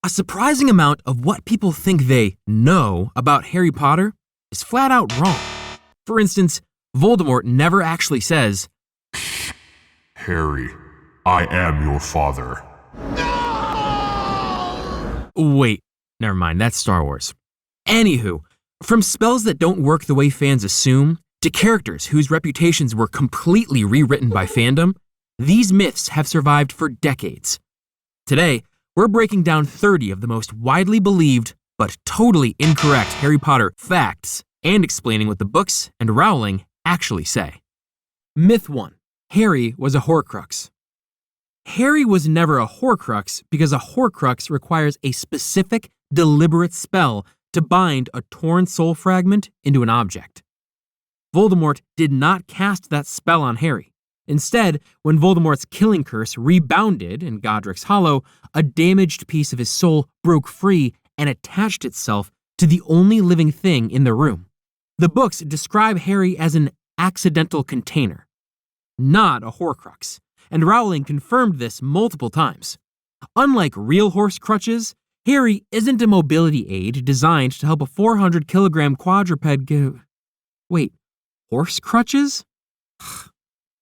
A surprising amount of what people think they know about Harry Potter is flat out wrong. For instance, Voldemort never actually says, "Harry, I am your father." Wait, never mind, that's Star Wars. Anywho, from spells that don't work the way fans assume, to characters whose reputations were completely rewritten by fandom, these myths have survived for decades. Today, we're breaking down 30 of the most widely believed but totally incorrect Harry Potter facts and explaining what the books and Rowling actually say. Myth 1. Harry was a Horcrux. Harry was never a Horcrux because a Horcrux requires a specific, deliberate spell to bind a torn soul fragment into an object. Voldemort did not cast that spell on Harry. Instead, when Voldemort's killing curse rebounded in Godric's Hollow, a damaged piece of his soul broke free and attached itself to the only living thing in the room. The books describe Harry as an accidental container, not a Horcrux, and Rowling confirmed this multiple times. Unlike real Horcruxes, Harry isn't a mobility aid designed to help a 400-kilogram quadruped go. Wait, Horcruxes?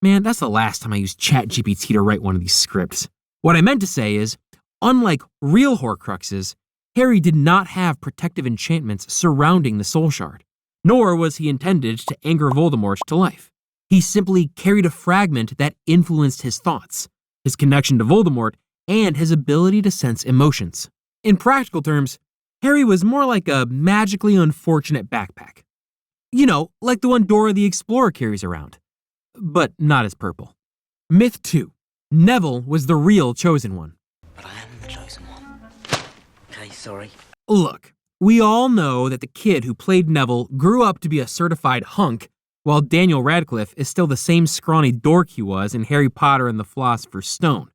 Man, that's the last time I used ChatGPT to write one of these scripts. What I meant to say is, unlike real Horcruxes, Harry did not have protective enchantments surrounding the soul shard, nor was he intended to anger Voldemort to life. He simply carried a fragment that influenced his thoughts, his connection to Voldemort, and his ability to sense emotions. In practical terms, Harry was more like a magically unfortunate backpack. You know, like the one Dora the Explorer carries around, but not as purple. Myth 2. Neville was the real chosen one. But I am the chosen one. Okay, sorry. Look, we all know that the kid who played Neville grew up to be a certified hunk, while Daniel Radcliffe is still the same scrawny dork he was in Harry Potter and the Philosopher's Stone.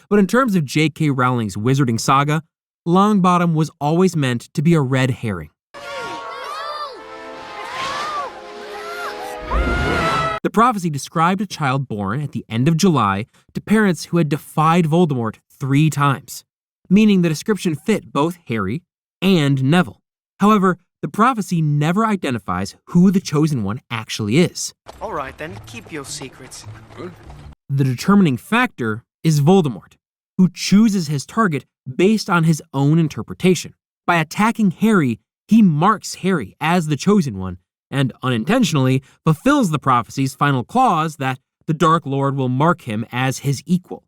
But in terms of J.K. Rowling's wizarding saga, Longbottom was always meant to be a red herring. The prophecy described a child born at the end of July to parents who had defied Voldemort 3 times, meaning the description fit both Harry and Neville. However, the prophecy never identifies who the chosen one actually is. All right then, keep your secrets. The determining factor is Voldemort, who chooses his target based on his own interpretation. By attacking Harry, he marks Harry as the chosen one, and unintentionally fulfills the prophecy's final clause that the Dark Lord will mark him as his equal.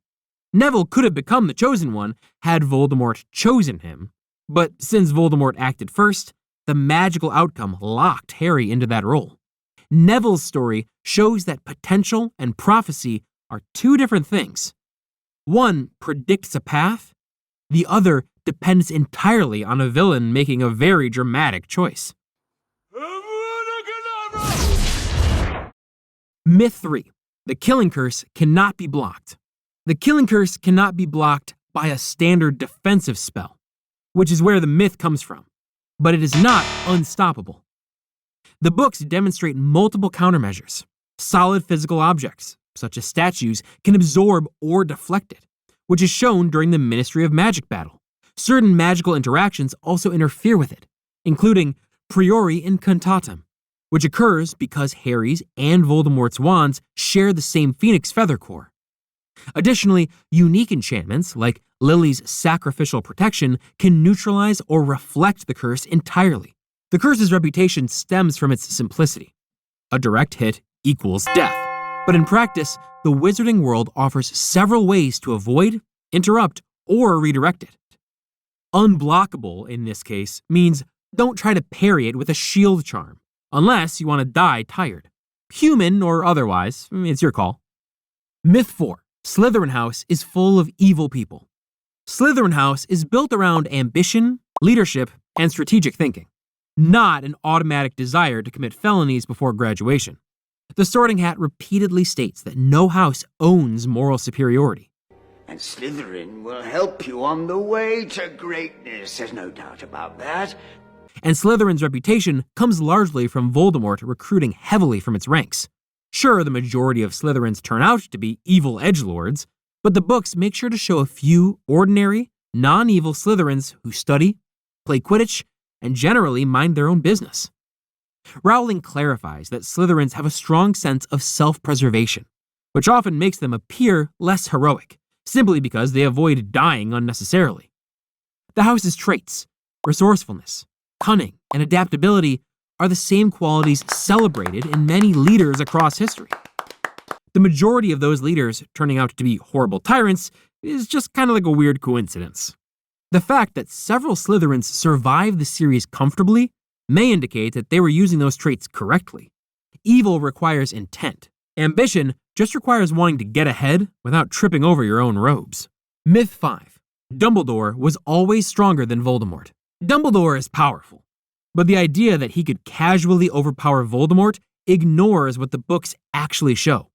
Neville could have become the chosen one had Voldemort chosen him, but since Voldemort acted first, the magical outcome locked Harry into that role. Neville's story shows that potential and prophecy are 2 different things. One predicts a path, the other depends entirely on a villain making a very dramatic choice. Myth 3. The killing curse cannot be blocked. The killing curse cannot be blocked by a standard defensive spell, which is where the myth comes from, but it is not unstoppable. The books demonstrate multiple countermeasures. Solid physical objects, such as statues, can absorb or deflect it, which is shown during the Ministry of Magic battle. Certain magical interactions also interfere with it, including priori incantatem, which occurs because Harry's and Voldemort's wands share the same phoenix feather core. Additionally, unique enchantments, like Lily's sacrificial protection, can neutralize or reflect the curse entirely. The curse's reputation stems from its simplicity. A direct hit equals death. But in practice, the wizarding world offers several ways to avoid, interrupt, or redirect it. Unblockable, in this case, means don't try to parry it with a shield charm, unless you want to die tired. Human or otherwise, it's your call. Myth 4. Slytherin House is full of evil people. Slytherin House is built around ambition, leadership, and strategic thinking, not an automatic desire to commit felonies before graduation. The Sorting Hat repeatedly states that no house owns moral superiority. And Slytherin will help you on the way to greatness, there's no doubt about that. And Slytherin's reputation comes largely from Voldemort recruiting heavily from its ranks. Sure, the majority of Slytherins turn out to be evil edgelords, but the books make sure to show a few ordinary, non-evil Slytherins who study, play Quidditch, and generally mind their own business. Rowling clarifies that Slytherins have a strong sense of self-preservation, which often makes them appear less heroic, simply because they avoid dying unnecessarily. The house's traits, resourcefulness, cunning, and adaptability are the same qualities celebrated in many leaders across history. The majority of those leaders turning out to be horrible tyrants is just kind of like a weird coincidence. The fact that several Slytherins survive the series comfortably may indicate that they were using those traits correctly. Evil requires intent. Ambition just requires wanting to get ahead without tripping over your own robes. Myth 5. Dumbledore was always stronger than Voldemort. Dumbledore is powerful, but the idea that he could casually overpower Voldemort ignores what the books actually show.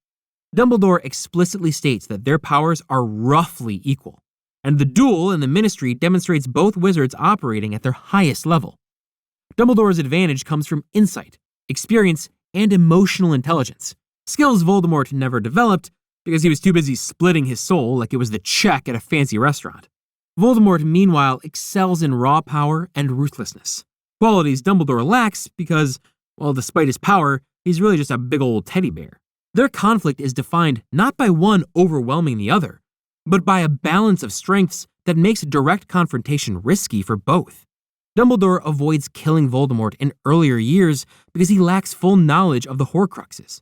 Dumbledore explicitly states that their powers are roughly equal, and the duel in the Ministry demonstrates both wizards operating at their highest level. Dumbledore's advantage comes from insight, experience, and emotional intelligence, skills Voldemort never developed because he was too busy splitting his soul like it was the check at a fancy restaurant. Voldemort, meanwhile, excels in raw power and ruthlessness, qualities Dumbledore lacks because, well, despite his power, he's really just a big old teddy bear. Their conflict is defined not by one overwhelming the other, but by a balance of strengths that makes direct confrontation risky for both. Dumbledore avoids killing Voldemort in earlier years because he lacks full knowledge of the Horcruxes,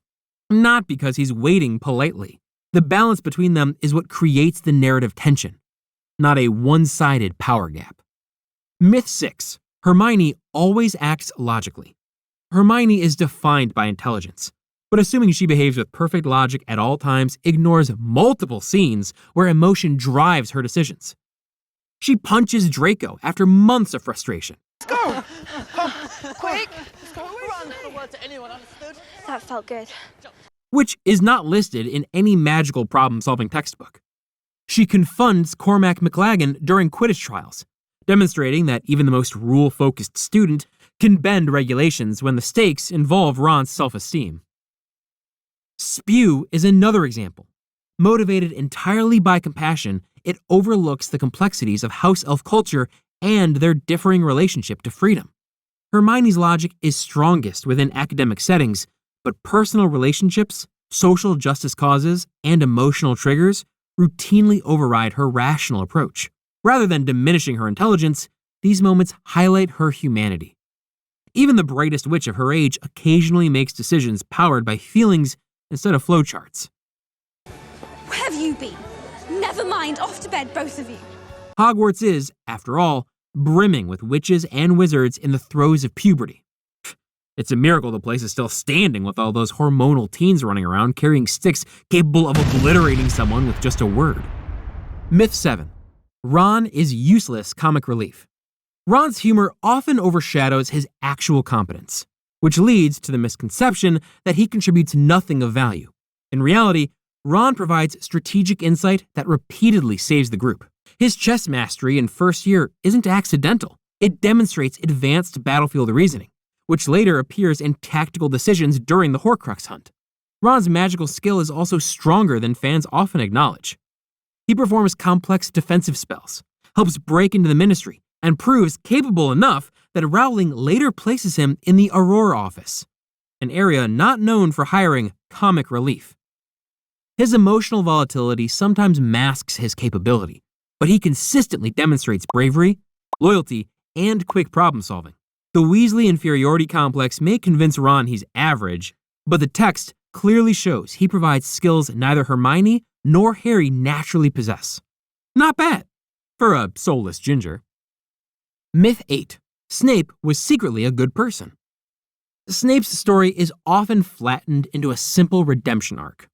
not because he's waiting politely. The balance between them is what creates the narrative tension, not a one-sided power gap. Myth 6. Hermione always acts logically. Hermione is defined by intelligence, but assuming she behaves with perfect logic at all times ignores multiple scenes where emotion drives her decisions. She punches Draco after months of frustration. Let's go! Quick! Let's go! Run! Not a word to anyone, understood? That felt good. Which is not listed in any magical problem-solving textbook. She confunds Cormac McLaggen during Quidditch trials, demonstrating that even the most rule-focused student can bend regulations when the stakes involve Ron's self-esteem. Spew is another example. Motivated entirely by compassion, it overlooks the complexities of house elf culture and their differing relationship to freedom. Hermione's logic is strongest within academic settings, but personal relationships, social justice causes, and emotional triggers routinely override her rational approach. Rather than diminishing her intelligence, these moments highlight her humanity. Even the brightest witch of her age occasionally makes decisions powered by feelings instead of flowcharts. Where have you been? Never mind, off to bed, both of you. Hogwarts is, after all, brimming with witches and wizards in the throes of puberty. It's a miracle the place is still standing with all those hormonal teens running around carrying sticks capable of obliterating someone with just a word. Myth 7. Ron is useless comic relief. Ron's humor often overshadows his actual competence, which leads to the misconception that he contributes nothing of value. In reality, Ron provides strategic insight that repeatedly saves the group. His chess mastery in first year isn't accidental. It demonstrates advanced battlefield reasoning, which later appears in tactical decisions during the Horcrux hunt. Ron's magical skill is also stronger than fans often acknowledge. He performs complex defensive spells, helps break into the Ministry, and proves capable enough that Rowling later places him in the Aurora office, an area not known for hiring comic relief. His emotional volatility sometimes masks his capability, but he consistently demonstrates bravery, loyalty, and quick problem-solving. The Weasley inferiority complex may convince Ron he's average, but the text clearly shows he provides skills neither Hermione nor Harry naturally possess. Not bad for a soulless ginger. Myth 8. Snape was secretly a good person. Snape's story is often flattened into a simple redemption arc,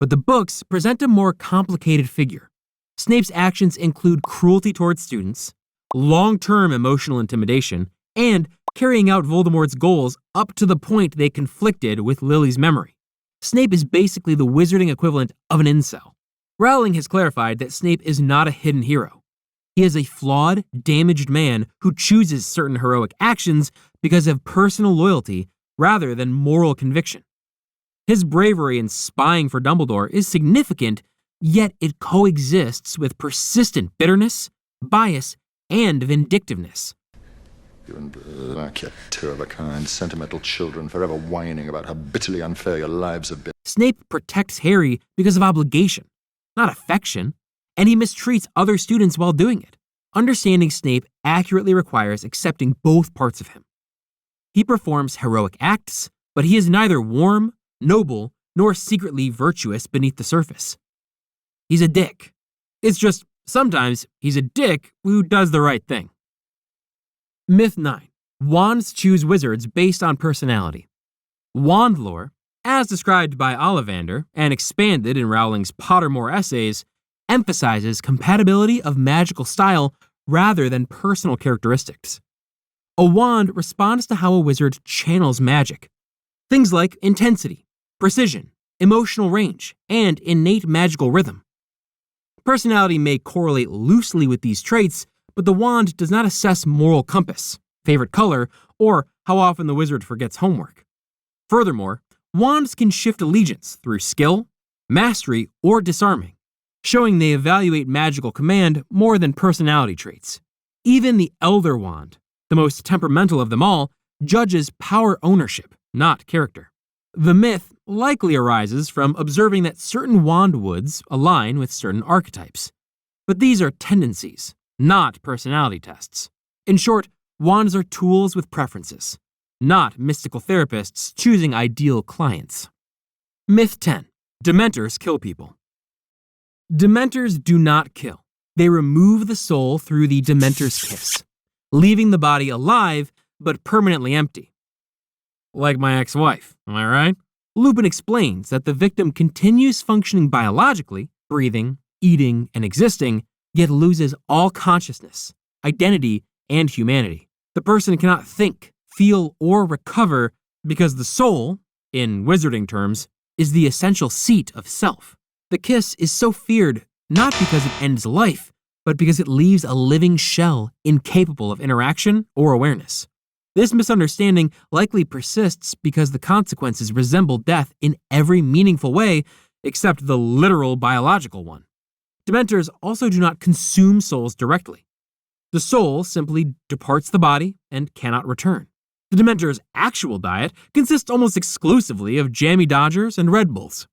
but the books present a more complicated figure. Snape's actions include cruelty towards students, long-term emotional intimidation, and carrying out Voldemort's goals up to the point they conflicted with Lily's memory. Snape is basically the wizarding equivalent of an incel. Rowling has clarified that Snape is not a hidden hero. He is a flawed, damaged man who chooses certain heroic actions because of personal loyalty rather than moral conviction. His bravery in spying for Dumbledore is significant, yet it coexists with persistent bitterness, bias, and vindictiveness. You and Black, you two of a kind, sentimental children, forever whining about how bitterly unfair your lives have been. Snape protects Harry because of obligation, not affection, and he mistreats other students while doing it. Understanding Snape accurately requires accepting both parts of him. He performs heroic acts, but he is neither warm, noble, nor secretly virtuous beneath the surface. He's a dick. It's just, sometimes he's a dick who does the right thing. Myth 9. Wands choose wizards based on personality. Wand lore, as described by Ollivander and expanded in Rowling's Pottermore essays, emphasizes compatibility of magical style rather than personal characteristics. A wand responds to how a wizard channels magic. Things like intensity, precision, emotional range, and innate magical rhythm. Personality may correlate loosely with these traits, but the wand does not assess moral compass, favorite color, or how often the wizard forgets homework. Furthermore, wands can shift allegiance through skill, mastery, or disarming, showing they evaluate magical command more than personality traits. Even the Elder Wand, the most temperamental of them all, judges power ownership, not character. The myth likely arises from observing that certain wand woods align with certain archetypes. But these are tendencies, not personality tests. In short, wands are tools with preferences, not mystical therapists choosing ideal clients. Myth 10. Dementors kill people. Dementors do not kill. They remove the soul through the Dementor's kiss, leaving the body alive but permanently empty. Like my ex-wife, am I right? Lupin explains that the victim continues functioning biologically, breathing, eating, and existing, yet loses all consciousness, identity, and humanity. The person cannot think, feel, or recover because the soul, in wizarding terms, is the essential seat of self. The kiss is so feared not because it ends life, but because it leaves a living shell incapable of interaction or awareness. This misunderstanding likely persists because the consequences resemble death in every meaningful way except the literal biological one. Dementors also do not consume souls directly. The soul simply departs the body and cannot return. The Dementor's actual diet consists almost exclusively of jammy Dodgers and Red Bulls.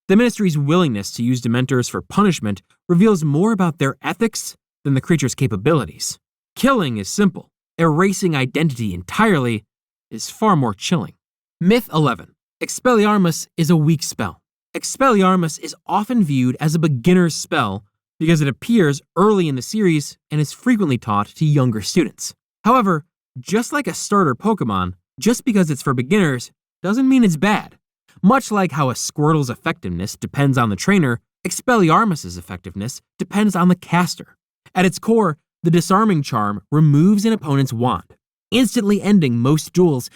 The Ministry's willingness to use Dementors for punishment reveals more about their ethics than the creature's capabilities. Killing is simple. Erasing identity entirely is far more chilling. Myth 11. Expelliarmus is a weak spell. Expelliarmus is often viewed as a beginner's spell because it appears early in the series and is frequently taught to younger students. However, just like a starter Pokemon, just because it's for beginners doesn't mean it's bad. Much like how a Squirtle's effectiveness depends on the trainer, Expelliarmus's effectiveness depends on the caster. At its core, the disarming charm removes an opponent's wand, instantly ending most duels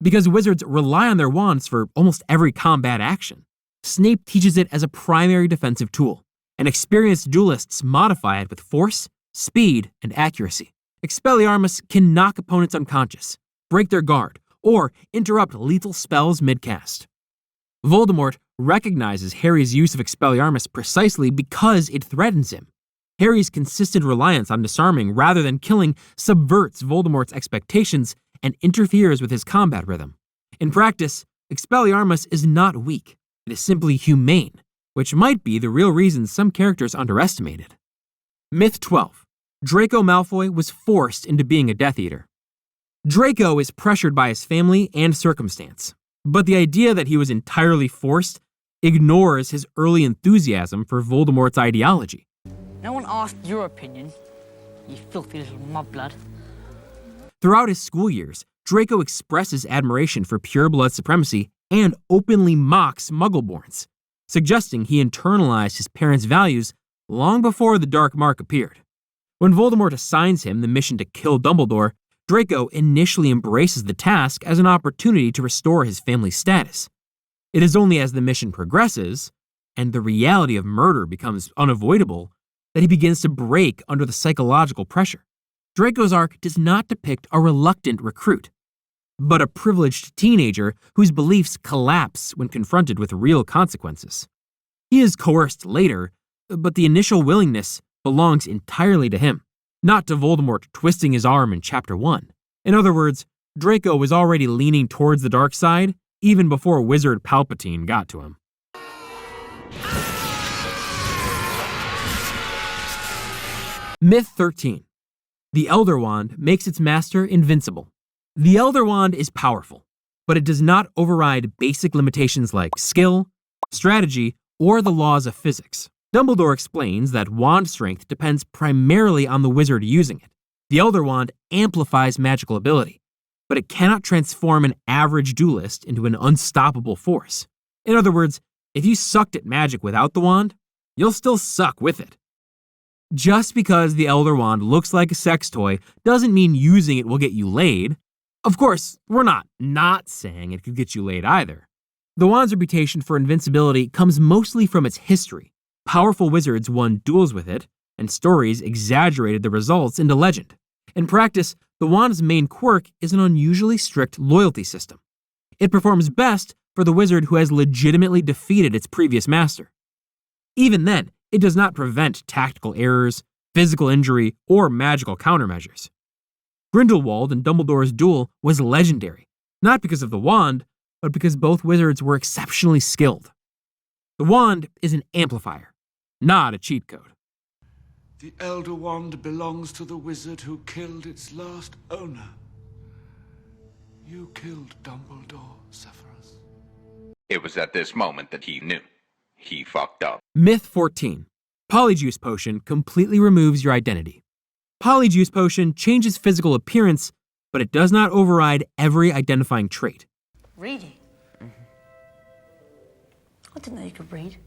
because wizards rely on their wands for almost every combat action. Snape teaches it as a primary defensive tool, and experienced duelists modify it with force, speed, and accuracy. Expelliarmus can knock opponents unconscious, break their guard, or interrupt lethal spells mid-cast. Voldemort recognizes Harry's use of Expelliarmus precisely because it threatens him. Harry's consistent reliance on disarming rather than killing subverts Voldemort's expectations and interferes with his combat rhythm. In practice, Expelliarmus is not weak. It is simply humane, which might be the real reason some characters underestimate it. Myth 12. Draco Malfoy was forced into being a Death Eater. Draco is pressured by his family and circumstance, but the idea that he was entirely forced ignores his early enthusiasm for Voldemort's ideology. No one asked your opinion, you filthy little mudblood. Throughout his school years, Draco expresses admiration for pureblood supremacy and openly mocks Muggleborns, suggesting he internalized his parents' values long before the Dark Mark appeared. When Voldemort assigns him the mission to kill Dumbledore, Draco initially embraces the task as an opportunity to restore his family's status. It is only as the mission progresses, and the reality of murder becomes unavoidable, that he begins to break under the psychological pressure. Draco's arc does not depict a reluctant recruit, but a privileged teenager whose beliefs collapse when confronted with real consequences. He is coerced later, but the initial willingness belongs entirely to him. not to Voldemort twisting his arm in Chapter 1. In other words, Draco was already leaning towards the dark side even before Wizard Palpatine got to him. Myth 13. The Elder Wand makes its master invincible. The Elder Wand is powerful, but it does not override basic limitations like skill, strategy, or the laws of physics. Dumbledore explains that wand strength depends primarily on the wizard using it. The Elder Wand amplifies magical ability, but it cannot transform an average duelist into an unstoppable force. In other words, if you sucked at magic without the wand, you'll still suck with it. Just because the Elder Wand looks like a sex toy doesn't mean using it will get you laid. Of course, we're not saying it could get you laid either. The wand's reputation for invincibility comes mostly from its history. Powerful wizards won duels with it, and stories exaggerated the results into legend. In practice, the wand's main quirk is an unusually strict loyalty system. It performs best for the wizard who has legitimately defeated its previous master. Even then, it does not prevent tactical errors, physical injury, or magical countermeasures. Grindelwald and Dumbledore's duel was legendary, not because of the wand, but because both wizards were exceptionally skilled. The wand is an amplifier, not a cheat code. The Elder Wand belongs to the wizard who killed its last owner. You killed Dumbledore, Severus. It was at this moment that he knew. He fucked up. Myth 14. Polyjuice Potion completely removes your identity. Polyjuice Potion changes physical appearance, but it does not override every identifying trait. Reading? I didn't know you could read.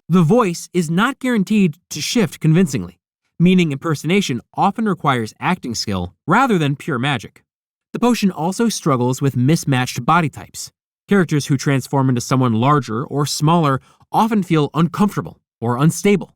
The voice is not guaranteed to shift convincingly, meaning impersonation often requires acting skill rather than pure magic. The potion also struggles with mismatched body types. Characters who transform into someone larger or smaller often feel uncomfortable or unstable.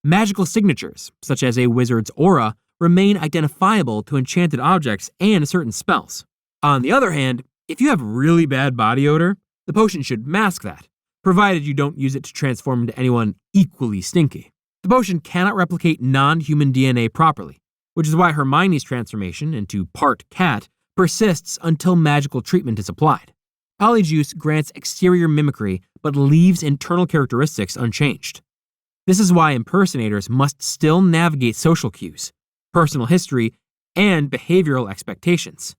Magical signatures, such as a wizard's aura, remain identifiable to enchanted objects and certain spells. On the other hand, if you have really bad body odor, the potion should mask that, provided you don't use it to transform into anyone equally stinky. The potion cannot replicate non-human DNA properly, which is why Hermione's transformation into part cat persists until magical treatment is applied. Polyjuice grants exterior mimicry but leaves internal characteristics unchanged. This is why impersonators must still navigate social cues, personal history, and behavioral expectations.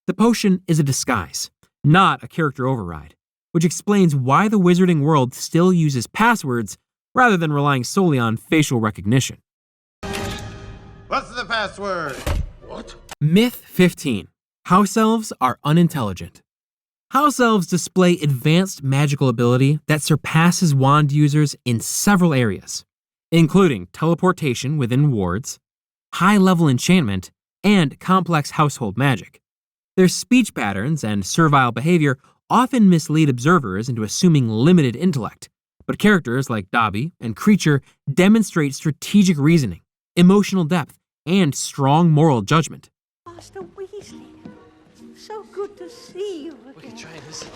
The potion is a disguise, not a character override, which explains why the wizarding world still uses passwords rather than relying solely on facial recognition. What's the password? What? Myth 15. House elves are unintelligent. House elves display advanced magical ability that surpasses wand users in several areas, including teleportation within wards, high-level enchantment, and complex household magic. Their speech patterns and servile behavior often mislead observers into assuming limited intellect, but characters like Dobby and Creature demonstrate strategic reasoning, emotional depth, and strong moral judgment. Master Weasley, so good to see you again. We can try this.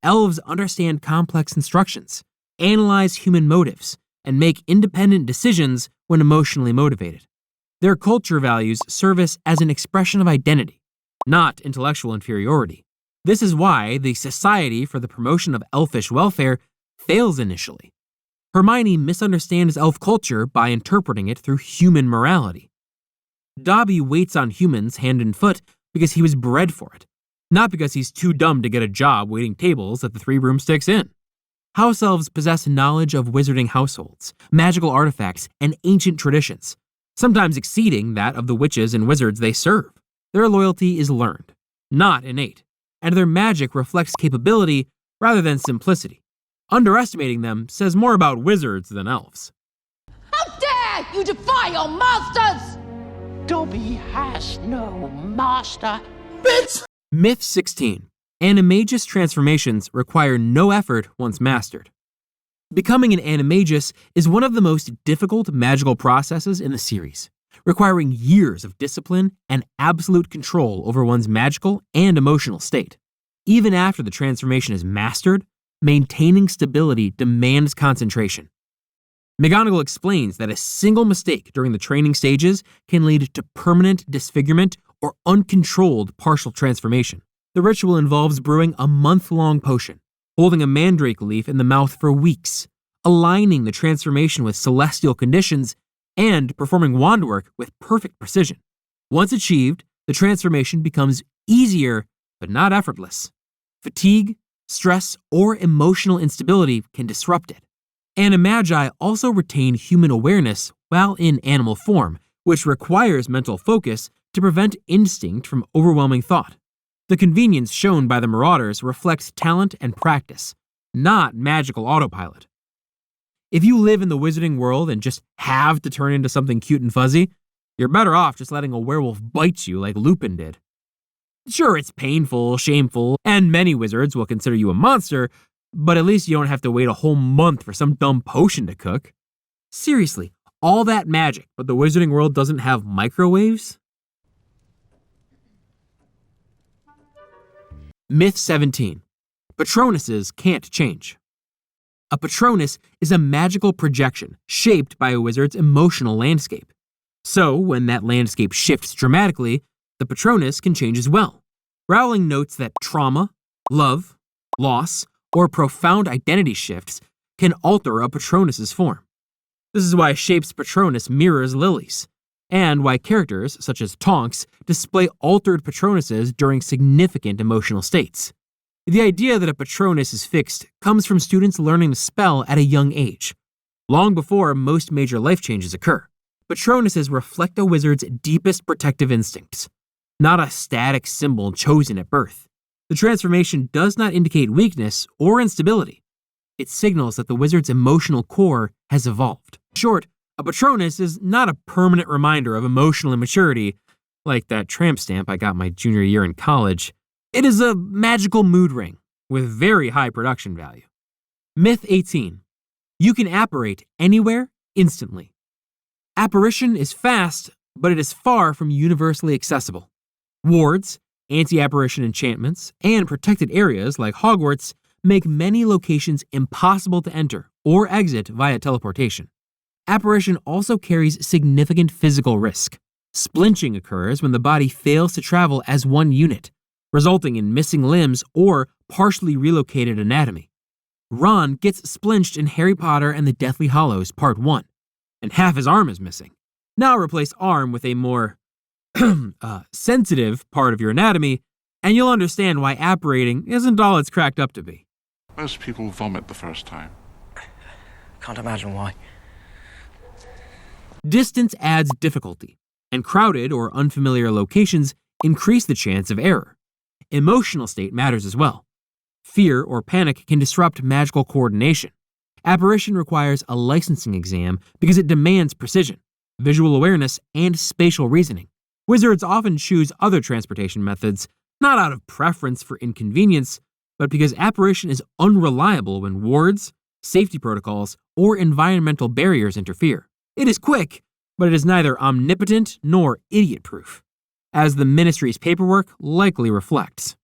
Elves understand complex instructions, analyze human motives, and make independent decisions when emotionally motivated. Their culture values service as an expression of identity, not intellectual inferiority. This is why the Society for the Promotion of Elfish Welfare fails initially. Hermione misunderstands elf culture by interpreting it through human morality. Dobby waits on humans hand and foot because he was bred for it, not because he's too dumb to get a job waiting tables at the Three Broomsticks Inn. House elves possess knowledge of wizarding households, magical artifacts, and ancient traditions, sometimes exceeding that of the witches and wizards they serve. Their loyalty is learned, not innate, and their magic reflects capability rather than simplicity. Underestimating them says more about wizards than elves. How dare you defy your masters! Dobby has no master. Bitch! Myth 16. Animagus transformations require no effort once mastered. Becoming an Animagus is one of the most difficult magical processes in the series, requiring years of discipline and absolute control over one's magical and emotional state. Even after the transformation is mastered, maintaining stability demands concentration. McGonagall explains that a single mistake during the training stages can lead to permanent disfigurement or uncontrolled partial transformation. The ritual involves brewing a month-long potion, holding a mandrake leaf in the mouth for weeks, aligning the transformation with celestial conditions, and performing wand work with perfect precision. Once achieved, the transformation becomes easier, but not effortless. Fatigue, stress, or emotional instability can disrupt it. Animagi also retain human awareness while in animal form, which requires mental focus to prevent instinct from overwhelming thought. The convenience shown by the Marauders reflects talent and practice, not magical autopilot. If you live in the wizarding world and just have to turn into something cute and fuzzy, you're better off just letting a werewolf bite you like Lupin did. Sure, it's painful, shameful, and many wizards will consider you a monster, but at least you don't have to wait a whole month for some dumb potion to cook. Seriously, all that magic, but the wizarding world doesn't have microwaves? Myth 17. Patronuses can't change. A Patronus is a magical projection shaped by a wizard's emotional landscape. So, when that landscape shifts dramatically, the Patronus can change as well. Rowling notes that trauma, love, loss, or profound identity shifts can alter a Patronus's form. This is why Shape's Patronus mirrors Lily's, and why characters, such as Tonks, display altered Patronuses during significant emotional states. The idea that a Patronus is fixed comes from students learning the spell at a young age, long before most major life changes occur. Patronuses reflect a wizard's deepest protective instincts, not a static symbol chosen at birth. The transformation does not indicate weakness or instability. It signals that the wizard's emotional core has evolved. In short, a Patronus is not a permanent reminder of emotional immaturity, like that tramp stamp I got my junior year in college. It is a magical mood ring with very high production value. Myth 18. You can apparate anywhere instantly. Apparition is fast, but it is far from universally accessible. Wards, anti-apparition enchantments, and protected areas like Hogwarts make many locations impossible to enter or exit via teleportation. Apparition also carries significant physical risk. Splinching occurs when the body fails to travel as one unit, resulting in missing limbs or partially relocated anatomy. Ron gets splinched in Harry Potter and the Deathly Hallows Part 1, and half his arm is missing. Now replace arm with a more sensitive part of your anatomy, and you'll understand why apparating isn't all it's cracked up to be. Most people vomit the first time. Can't imagine why. Distance adds difficulty, and crowded or unfamiliar locations increase the chance of error. Emotional state matters as well. Fear or panic can disrupt magical coordination. Apparition requires a licensing exam because it demands precision, visual awareness, and spatial reasoning. Wizards often choose other transportation methods, not out of preference for inconvenience, but because apparition is unreliable when wards, safety protocols, or environmental barriers interfere. It is quick, but it is neither omnipotent nor idiot-proof, as the Ministry's paperwork likely reflects.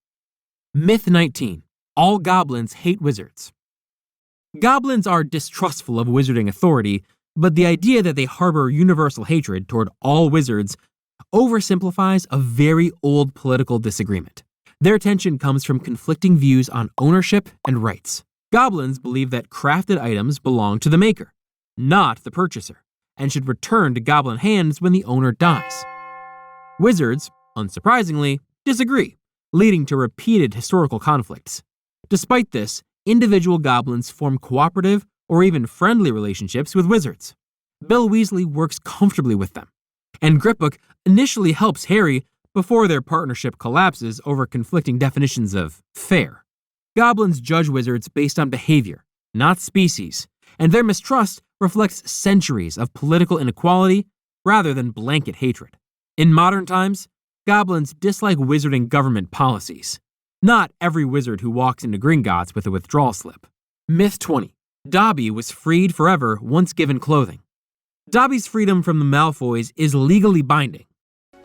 Myth 19. All goblins hate wizards. Goblins are distrustful of wizarding authority, but the idea that they harbor universal hatred toward all wizards oversimplifies a very old political disagreement. Their tension comes from conflicting views on ownership and rights. Goblins believe that crafted items belong to the maker, not the purchaser, and should return to goblin hands when the owner dies. Wizards, unsurprisingly, disagree, leading to repeated historical conflicts. Despite this, individual goblins form cooperative or even friendly relationships with wizards. Bill Weasley works comfortably with them, and Gripbook initially helps Harry before their partnership collapses over conflicting definitions of fair. Goblins judge wizards based on behavior, not species, and their mistrust reflects centuries of political inequality rather than blanket hatred. In modern times, goblins dislike wizarding government policies. Not every wizard who walks into Gringotts with a withdrawal slip. Myth 20. Dobby was freed forever once given clothing. Dobby's freedom from the Malfoys is legally binding.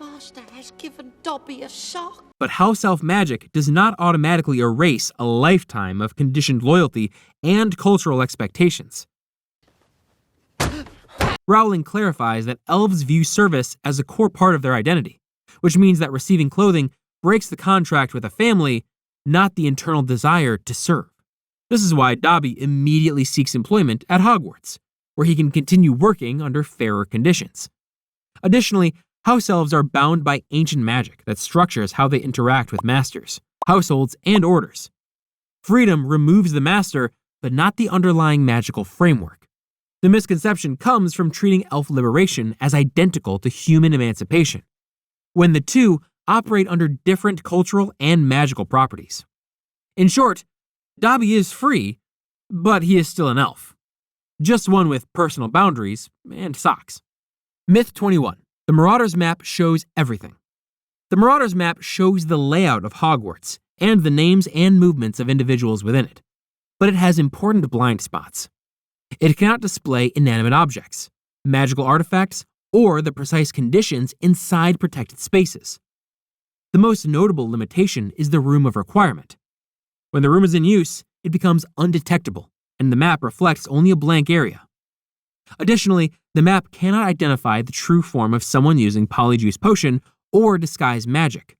Master has given Dobby a sock. But house elf magic does not automatically erase a lifetime of conditioned loyalty and cultural expectations. Rowling clarifies that elves view service as a core part of their identity, which means that receiving clothing breaks the contract with a family, not the internal desire to serve. This is why Dobby immediately seeks employment at Hogwarts, where he can continue working under fairer conditions. Additionally, house elves are bound by ancient magic that structures how they interact with masters, households, and orders. Freedom removes the master, but not the underlying magical framework. The misconception comes from treating elf liberation as identical to human emancipation, when the two operate under different cultural and magical properties. In short, Dobby is free, but he is still an elf. Just one with personal boundaries and socks. Myth 21. The Marauder's map shows everything. The Marauder's map shows the layout of Hogwarts and the names and movements of individuals within it, but it has important blind spots. It cannot display inanimate objects, magical artifacts, or the precise conditions inside protected spaces. The most notable limitation is the Room of Requirement. When the room is in use, it becomes undetectable, and the map reflects only a blank area. Additionally, the map cannot identify the true form of someone using Polyjuice potion or disguise magic.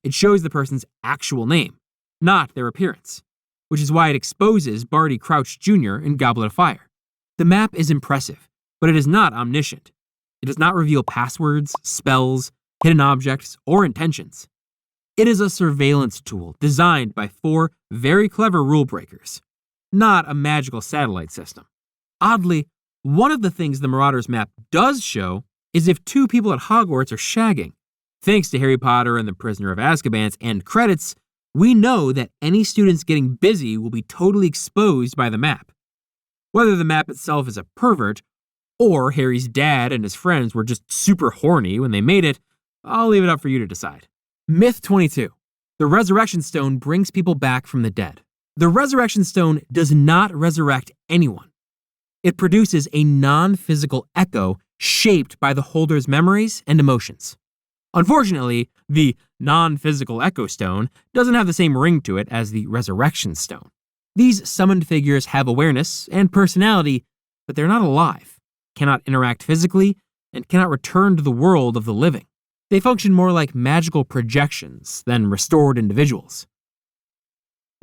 It shows the person's actual name, not their appearance, which is why it exposes Barty Crouch Jr. in Goblet of Fire. The map is impressive, but it is not omniscient. It does not reveal passwords, spells, hidden objects, or intentions. It is a surveillance tool designed by 4 very clever rule breakers, not a magical satellite system. Oddly, one of the things the Marauder's map does show is if 2 people at Hogwarts are shagging. Thanks to Harry Potter and the Prisoner of Azkaban's end credits, we know that any students getting busy will be totally exposed by the map. Whether the map itself is a pervert, or Harry's dad and his friends were just super horny when they made it, I'll leave it up for you to decide. Myth 22. The Resurrection Stone brings people back from the dead. The Resurrection Stone does not resurrect anyone. It produces a non-physical echo shaped by the holder's memories and emotions. Unfortunately, the non-physical Echo Stone doesn't have the same ring to it as the Resurrection Stone. These summoned figures have awareness and personality, but they're not alive, cannot interact physically, and cannot return to the world of the living. They function more like magical projections than restored individuals.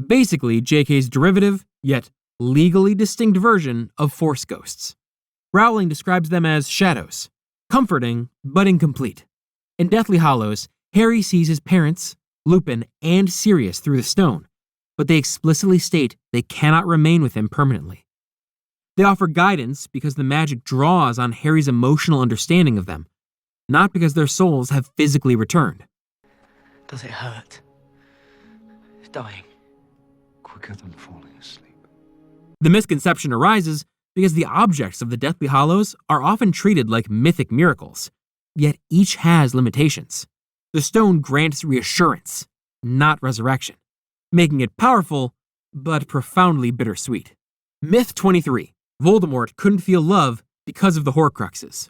Basically, JK's derivative, yet legally distinct version of Force Ghosts. Rowling describes them as shadows, comforting but incomplete. In Deathly Hallows, Harry sees his parents, Lupin, and Sirius through the stone, but they explicitly state they cannot remain with him permanently. They offer guidance because the magic draws on Harry's emotional understanding of them, not because their souls have physically returned. Does it hurt? Dying. Quicker than falling asleep. The misconception arises because the objects of the Deathly Hallows are often treated like mythic miracles, yet each has limitations. The stone grants reassurance, not resurrection, making it powerful, but profoundly bittersweet. Myth 23. Voldemort couldn't feel love because of the Horcruxes.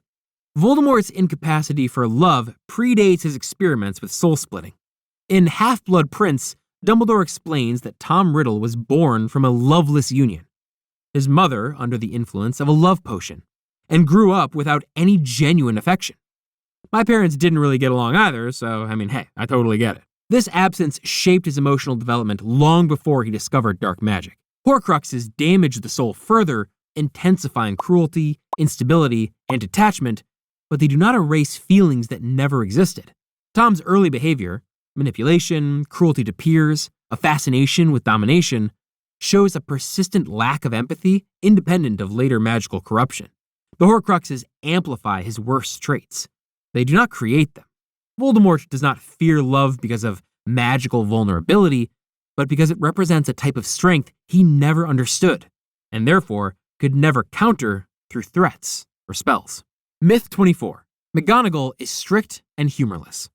Voldemort's incapacity for love predates his experiments with soul-splitting. In Half-Blood Prince, Dumbledore explains that Tom Riddle was born from a loveless union, his mother under the influence of a love potion, and grew up without any genuine affection. My parents didn't really get along either, so, hey, I totally get it. This absence shaped his emotional development long before he discovered dark magic. Horcruxes damaged the soul further, intensifying cruelty, instability, and detachment, but they do not erase feelings that never existed. Tom's early behavior, manipulation, cruelty to peers, a fascination with domination, shows a persistent lack of empathy independent of later magical corruption. The Horcruxes amplify his worst traits. They do not create them. Voldemort does not fear love because of magical vulnerability, but because it represents a type of strength he never understood, and therefore could never counter through threats or spells. Myth 24. McGonagall is strict and humorless.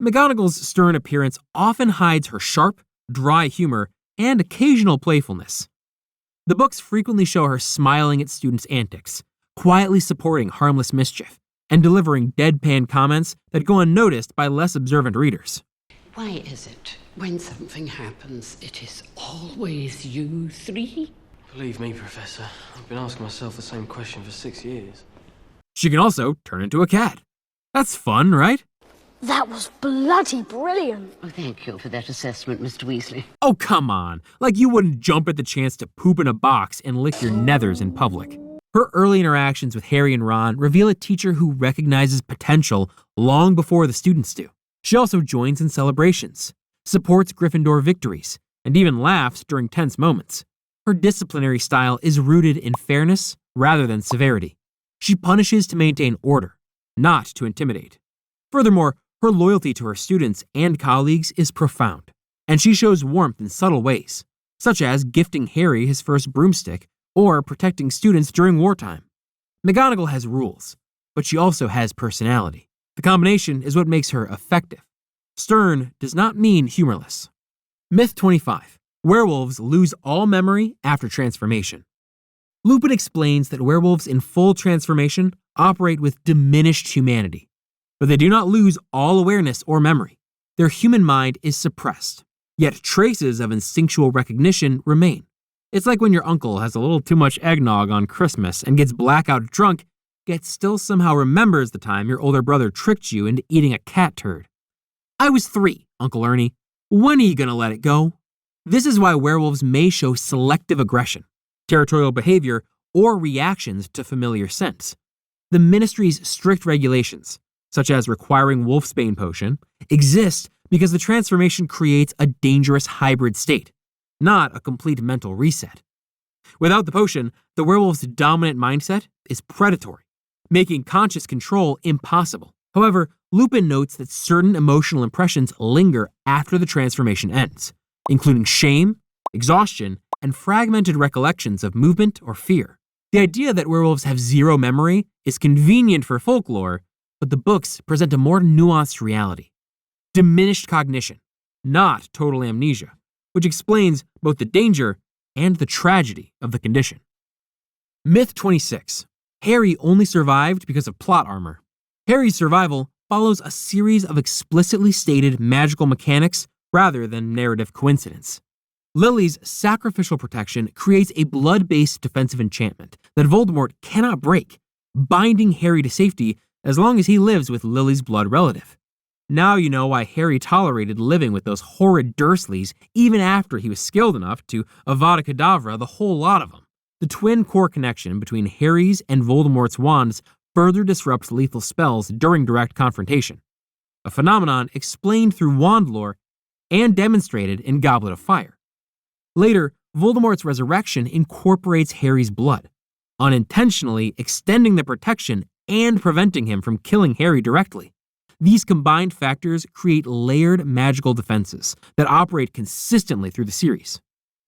McGonagall's stern appearance often hides her sharp, dry humor and occasional playfulness. The books frequently show her smiling at students' antics, quietly supporting harmless mischief, and delivering deadpan comments that go unnoticed by less observant readers. Why is it, when something happens, it is always you 3? Believe me, Professor, I've been asking myself the same question for 6 years. She can also turn into a cat. That's fun, right? That was bloody brilliant. Oh, thank you for that assessment, Mr. Weasley. Oh, come on. Like you wouldn't jump at the chance to poop in a box and lick your nethers in public. Her early interactions with Harry and Ron reveal a teacher who recognizes potential long before the students do. She also joins in celebrations, supports Gryffindor victories, and even laughs during tense moments. Her disciplinary style is rooted in fairness rather than severity. She punishes to maintain order, not to intimidate. Furthermore, her loyalty to her students and colleagues is profound, and she shows warmth in subtle ways, such as gifting Harry his first broomstick or protecting students during wartime. McGonagall has rules, but she also has personality. The combination is what makes her effective. Stern does not mean humorless. Myth 25. Werewolves lose all memory after transformation. Lupin explains that werewolves in full transformation operate with diminished humanity, but they do not lose all awareness or memory. Their human mind is suppressed, yet traces of instinctual recognition remain. It's like when your uncle has a little too much eggnog on Christmas and gets blackout drunk, yet still somehow remembers the time your older brother tricked you into eating a cat turd. I was 3, Uncle Ernie. When are you gonna let it go? This is why werewolves may show selective aggression, territorial behavior, or reactions to familiar scents. The Ministry's strict regulations, such as requiring wolfsbane potion, exist because the transformation creates a dangerous hybrid state, not a complete mental reset. Without the potion, the werewolf's dominant mindset is predatory, making conscious control impossible. However, Lupin notes that certain emotional impressions linger after the transformation ends, including shame, exhaustion, and fragmented recollections of movement or fear. The idea that werewolves have zero memory is convenient for folklore, but the books present a more nuanced reality. Diminished cognition, not total amnesia, which explains both the danger and the tragedy of the condition. Myth 26. Harry only survived because of plot armor. Harry's survival follows a series of explicitly stated magical mechanics rather than narrative coincidence. Lily's sacrificial protection creates a blood-based defensive enchantment that Voldemort cannot break, binding Harry to safety as long as he lives with Lily's blood relative. Now you know why Harry tolerated living with those horrid Dursleys even after he was skilled enough to Avada Kedavra the whole lot of them. The twin core connection between Harry's and Voldemort's wands further disrupts lethal spells during direct confrontation, a phenomenon explained through wand lore and demonstrated in Goblet of Fire. Later, Voldemort's resurrection incorporates Harry's blood, unintentionally extending the protection and preventing him from killing Harry directly. These combined factors create layered magical defenses that operate consistently through the series.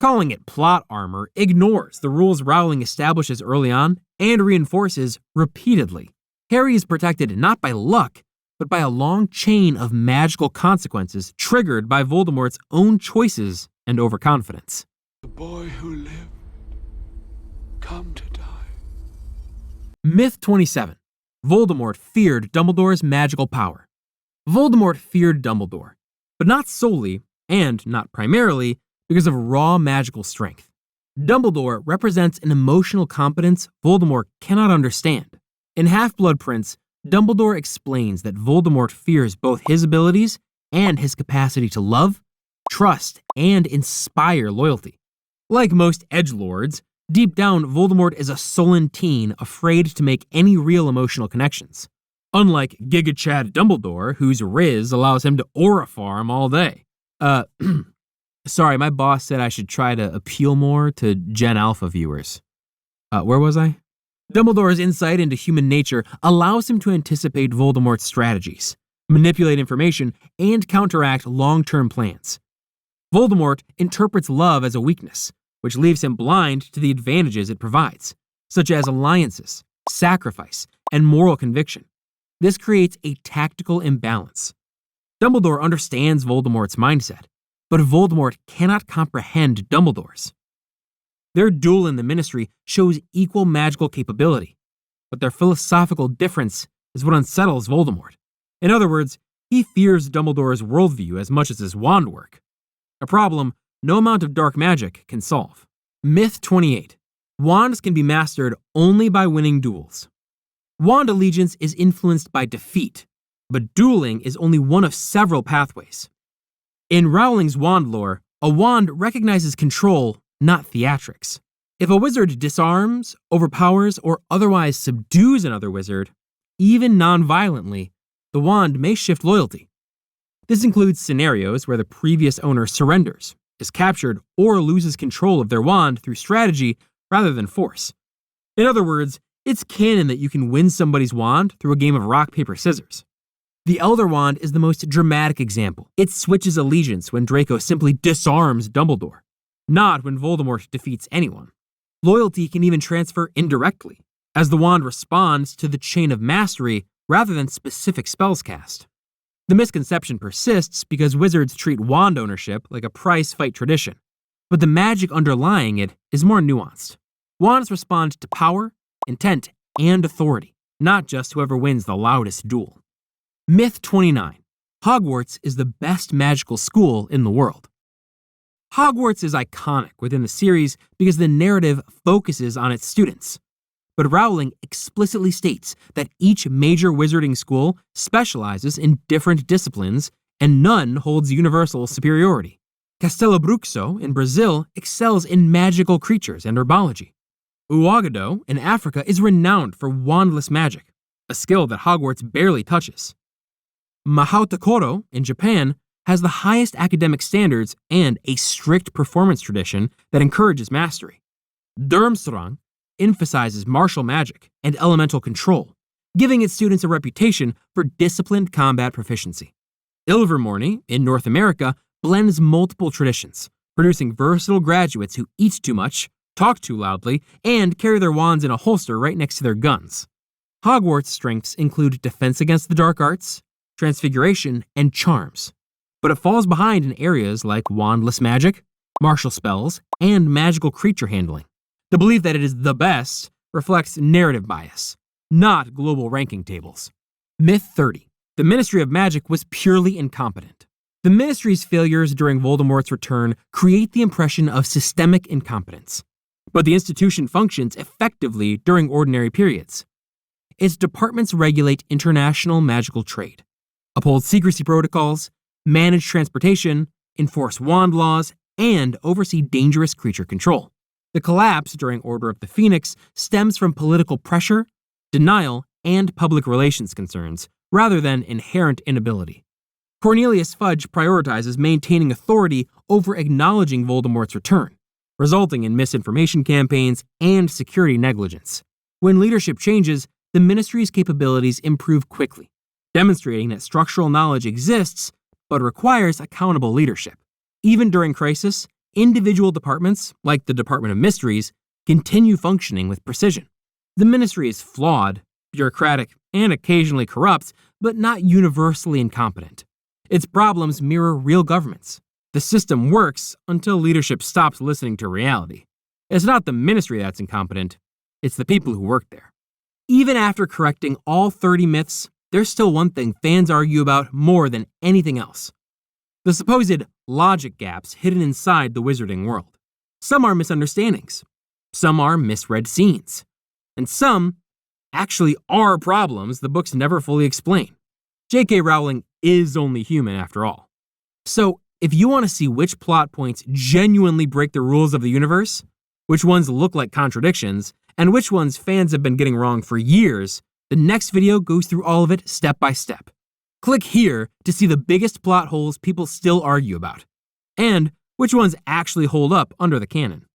Calling it plot armor ignores the rules Rowling establishes early on and reinforces repeatedly. Harry is protected not by luck, but by a long chain of magical consequences triggered by Voldemort's own choices and overconfidence. The boy who lived, come to die. Myth 27. Voldemort feared Dumbledore's magical power. Voldemort feared Dumbledore, but not solely, and not primarily, because of raw magical strength. Dumbledore represents an emotional competence Voldemort cannot understand. In Half-Blood Prince, Dumbledore explains that Voldemort fears both his abilities and his capacity to love, trust, and inspire loyalty. Like most edgelords, deep down, Voldemort is a sullen teen afraid to make any real emotional connections. Unlike Giga Chad Dumbledore, whose Riz allows him to aura farm all day. Sorry, my boss said I should try to appeal more to Gen Alpha viewers. Where was I? Dumbledore's insight into human nature allows him to anticipate Voldemort's strategies, manipulate information, and counteract long-term plans. Voldemort interprets love as a weakness, which leaves him blind to the advantages it provides, such as alliances, sacrifice, and moral conviction. This creates a tactical imbalance. Dumbledore understands Voldemort's mindset, but Voldemort cannot comprehend Dumbledore's. Their duel in the Ministry shows equal magical capability, but their philosophical difference is what unsettles Voldemort. In other words, he fears Dumbledore's worldview as much as his wand work, a problem no amount of dark magic can solve. Myth 28. Wands can be mastered only by winning duels. Wand allegiance is influenced by defeat, but dueling is only one of several pathways. In Rowling's wand lore, a wand recognizes control, not theatrics. If a wizard disarms, overpowers, or otherwise subdues another wizard, even non-violently, the wand may shift loyalty. This includes scenarios where the previous owner surrenders, is captured, or loses control of their wand through strategy rather than force. In other words, it's canon that you can win somebody's wand through a game of rock, paper, scissors. The Elder Wand is the most dramatic example. It switches allegiance when Draco simply disarms Dumbledore, not when Voldemort defeats anyone. Loyalty can even transfer indirectly, as the wand responds to the chain of mastery rather than specific spells cast. The misconception persists because wizards treat wand ownership like a prize-fight tradition, but the magic underlying it is more nuanced. Wands respond to power, intent, and authority, not just whoever wins the loudest duel. Myth 29. Hogwarts is the best magical school in the world. Hogwarts is iconic within the series because the narrative focuses on its students. But Rowling explicitly states that each major wizarding school specializes in different disciplines and none holds universal superiority. Castelo Bruxo in Brazil excels in magical creatures and herbology. Uagado in Africa is renowned for wandless magic, a skill that Hogwarts barely touches. Mahautakoro in Japan has the highest academic standards and a strict performance tradition that encourages mastery. Durmstrang emphasizes martial magic and elemental control, giving its students a reputation for disciplined combat proficiency. Ilvermorny in North America blends multiple traditions, producing versatile graduates who eat too much, talk too loudly, and carry their wands in a holster right next to their guns. Hogwarts' strengths include defense against the dark arts, transfiguration, and charms, but it falls behind in areas like wandless magic, martial spells, and magical creature handling. The belief that it is the best reflects narrative bias, not global ranking tables. Myth 30. The Ministry of Magic was purely incompetent. The Ministry's failures during Voldemort's return create the impression of systemic incompetence, but the institution functions effectively during ordinary periods. Its departments regulate international magical trade, uphold secrecy protocols, manage transportation, enforce wand laws, and oversee dangerous creature control. The collapse during Order of the Phoenix stems from political pressure, denial, and public relations concerns, rather than inherent inability. Cornelius Fudge prioritizes maintaining authority over acknowledging Voldemort's return, resulting in misinformation campaigns and security negligence. When leadership changes, the Ministry's capabilities improve quickly, demonstrating that structural knowledge exists but requires accountable leadership. Even during crisis, individual departments, like the Department of Mysteries, continue functioning with precision. The Ministry is flawed, bureaucratic, and occasionally corrupt, but not universally incompetent. Its problems mirror real governments. The system works until leadership stops listening to reality. It's not the Ministry that's incompetent, it's the people who work there. Even after correcting all 30 myths, there's still one thing fans argue about more than anything else: the supposed logic gaps hidden inside the wizarding world. Some are misunderstandings, some are misread scenes, and some actually are problems the books never fully explain. J.K. Rowling is only human after all. So, if you want to see which plot points genuinely break the rules of the universe, which ones look like contradictions, and which ones fans have been getting wrong for years, the next video goes through all of it step by step. Click here to see the biggest plot holes people still argue about, and which ones actually hold up under the canon.